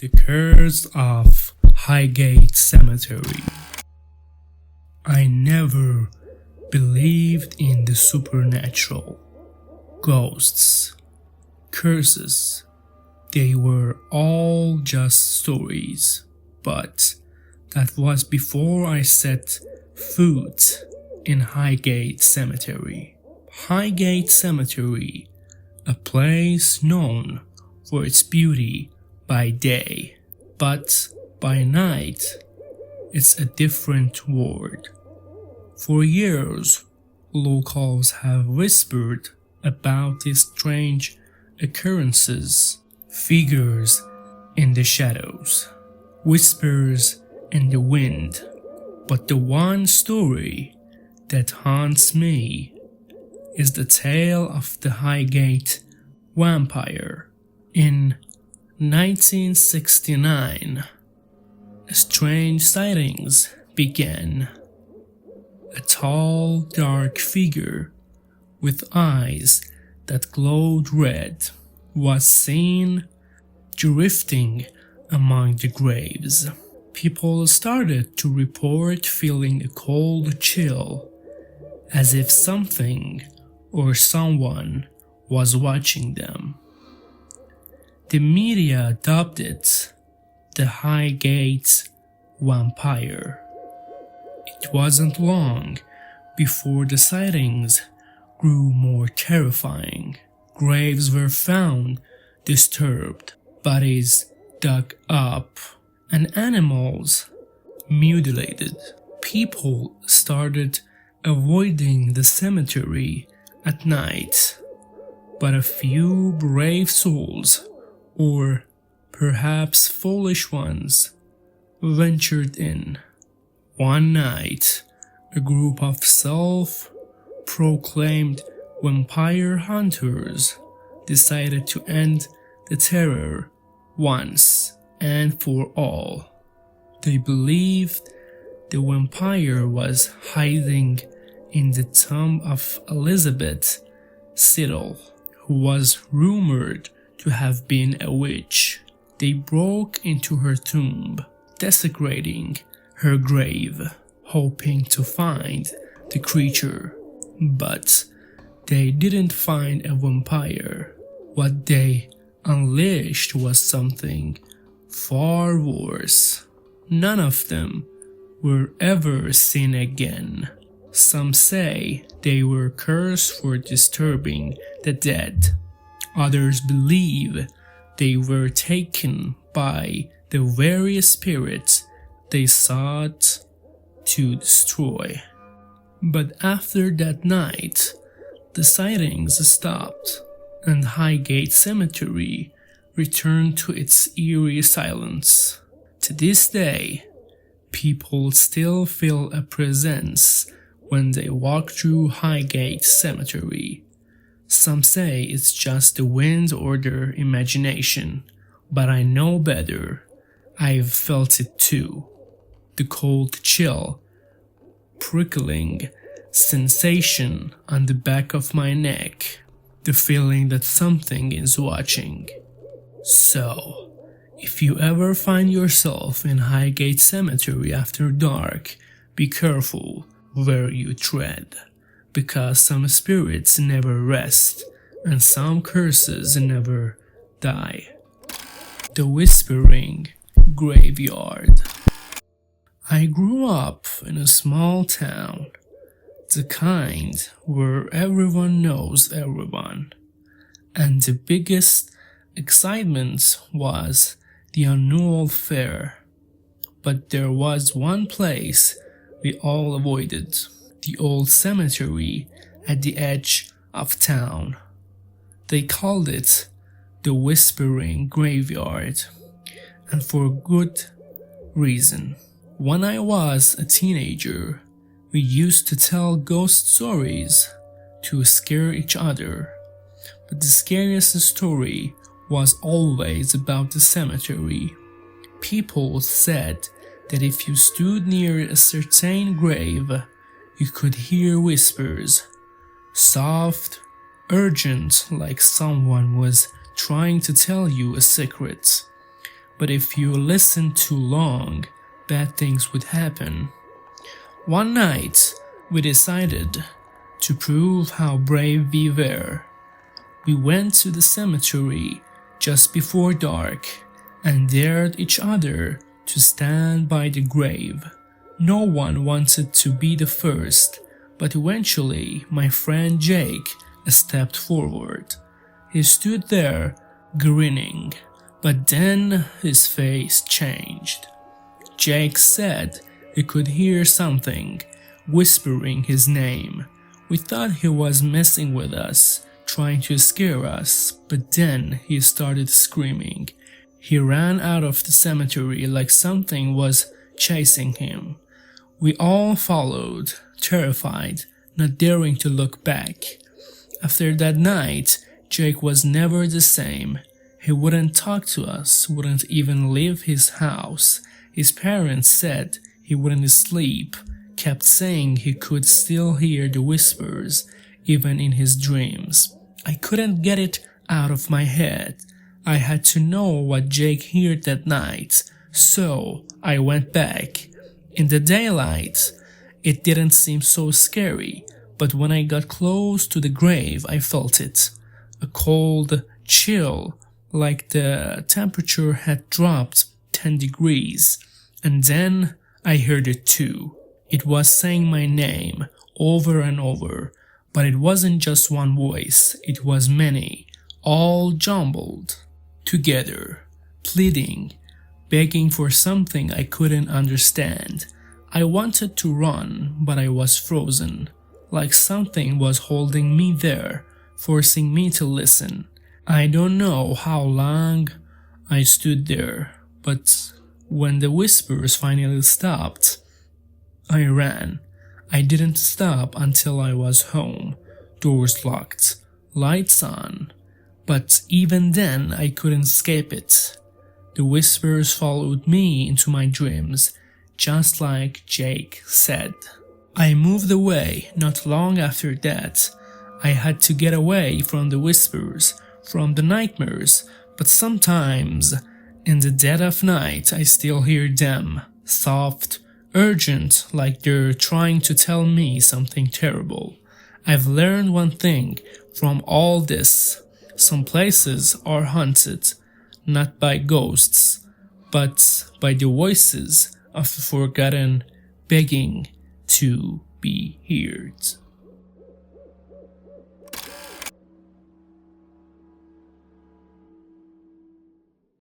The Curse of Highgate Cemetery. I never believed in the supernatural. Ghosts, curses, they were all just stories. But that was before I set foot in Highgate Cemetery. Highgate Cemetery, a place known for its beauty by day, but by night it's a different world. For years, locals have whispered about these strange occurrences, figures in the shadows, whispers in the wind. But the one story that haunts me is the tale of the Highgate Vampire. In 1969, strange sightings began. A tall, dark figure with eyes that glowed red was seen drifting among the graves. People started to report feeling a cold chill, as if something or someone was watching them. The media dubbed it the Highgate Vampire. It wasn't long before the sightings grew more terrifying. Graves were found disturbed, bodies dug up, and animals mutilated. People started avoiding the cemetery at night, but a few brave souls, or perhaps foolish ones, ventured in. One night, a group of self-proclaimed vampire hunters decided to end the terror once and for all. They believed the vampire was hiding in the tomb of Elizabeth Siddle, who was rumored to have been a witch. They broke into her tomb, desecrating her grave, hoping to find the creature. But they didn't find a vampire. What they unleashed was something far worse. None of them were ever seen again. Some say they were cursed for disturbing the dead. Others believe they were taken by the very spirits they sought to destroy. But after that night, the sightings stopped, and Highgate Cemetery returned to its eerie silence. To this day, people still feel a presence when they walk through Highgate Cemetery. Some say it's just the wind or their imagination, but I know better. I've felt it too. The cold chill, prickling sensation on the back of my neck, the feeling that something is watching. So, if you ever find yourself in Highgate Cemetery after dark, be careful where you tread, because some spirits never rest and some curses never die. The Whispering Graveyard. I grew up in a small town, the kind where everyone knows everyone, and the biggest excitement was the annual fair. But there was one place we all avoided, the old cemetery at the edge of town. They called it the Whispering Graveyard, and for good reason. When I was a teenager, we used to tell ghost stories to scare each other, but the scariest story was always about the cemetery. People said that if you stood near a certain grave, you could hear whispers, soft, urgent, like someone was trying to tell you a secret. but if you listened too long, bad things would happen. One night, we decided to prove how brave we were. We went to the cemetery just before dark and dared each other to stand by the grave. No one wanted to be the first, but eventually my friend Jake stepped forward. He stood there grinning, but then his face changed. Jake said he could hear something whispering his name. We thought he was messing with us, trying to scare us, but then he started screaming. He ran out of the cemetery like something was chasing him. We all followed, terrified, not daring to look back. After that night, Jake was never the same. He wouldn't talk to us, wouldn't even leave his house. His parents said he wouldn't sleep, kept saying he could still hear the whispers, even in his dreams. I couldn't get it out of my head. I had to know what Jake heard that night, so I went back. In the daylight, it didn't seem so scary, but when I got close to the grave, I felt it. A cold chill, like the temperature had dropped 10 degrees. And then I heard it too. It was saying my name over and over, but it wasn't just one voice, it was many, all jumbled together, pleading, begging for something I couldn't understand. I wanted to run, but I was frozen, like something was holding me there, forcing me to listen. I don't know how long I stood there, but when the whispers finally stopped, I ran. I didn't stop until I was home, doors locked, lights on, but even then I couldn't escape it. The whispers followed me into my dreams, just like Jake said. I moved away not long after that. I had to get away from the whispers, from the nightmares, but sometimes, in the dead of night, I still hear them, soft, urgent, like they're trying to tell me something terrible. I've learned one thing from all this. Some places are haunted, not by ghosts, but by the voices of the forgotten begging to be heard.